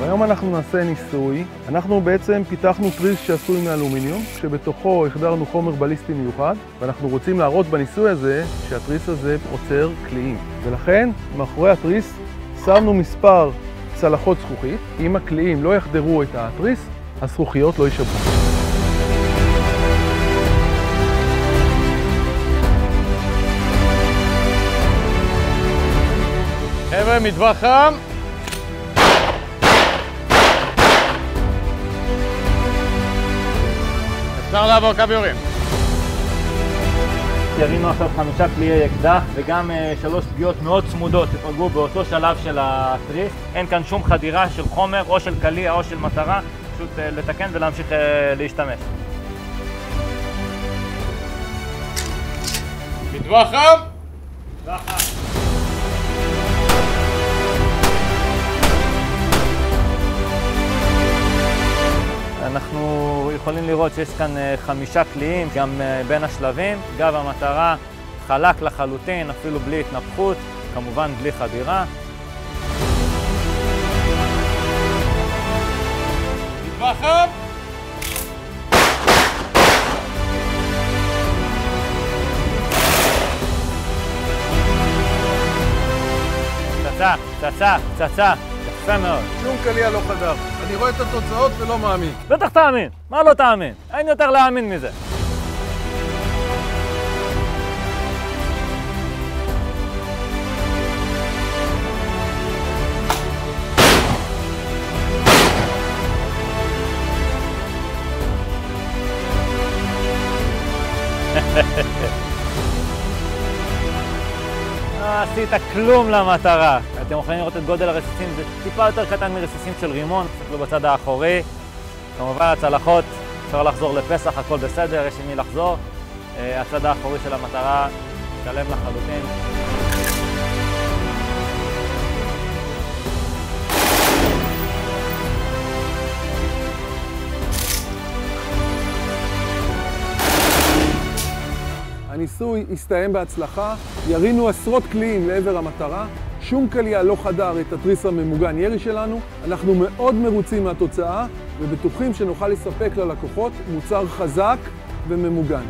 היום אנחנו נעשה ניסוי. אנחנו בעצם פיתחנו תריס שעשוי מאלומיניום, שבתוכו החדרנו חומר בליסטי מיוחד, ואנחנו רוצים להראות בניסוי הזה שהתריס הזה עוצר קליעים. ולכן, מאחורי התריס שמנו מספר צלחות זכוכית. אם הקליעים לא יחדרו את התריס, הזכוכיות לא יישברו. חבר'ה, מטווח חם. אפשר לעבור קו יורים. ירינו עכשיו 5 קליעי אקדח וגם 3 פגיעות מאוד צמודות שפגעו באותו שלב של התריס. אין כאן שום חדירה של חומר או של קליע או של מטרה, פשוט לתקן ולהמשיך להשתמש. מטווח חם. מטווח חם. אנחנו יכולים לראות שיש כאן 5 קליעים, גם בין השלבים. גב המטרה חלק לחלוטין, אפילו בלי התנפחות, כמובן בלי חדירה. מטווח חם. פצצה, פצצה, פצצה. יפה מאוד. שום קליע לא חדר. אני רואה את התוצאות ולא מאמין. בטח תאמין. מה לא תאמין? אין יותר להאמין מזה. לא עשית כלום למטרה. אתם יכולים לראות את גודל הרסיסים, זה טיפה יותר קטן מרסיסים של רימון, תסתכלו בצד האחורי. כמובן הצלחות, אפשר לחזור לפסח, הכל בסדר, יש עם מי לחזור. הצד האחורי של המטרה שלם לחלוטין. הניסוי הסתיים בהצלחה, ירינו עשרות קליעים לעבר המטרה, שום קליע לא חדר את התריס הממוגן ירי שלנו, אנחנו מאוד מרוצים מהתוצאה ובטוחים שנוכל לספק ללקוחות מוצר חזק וממוגן.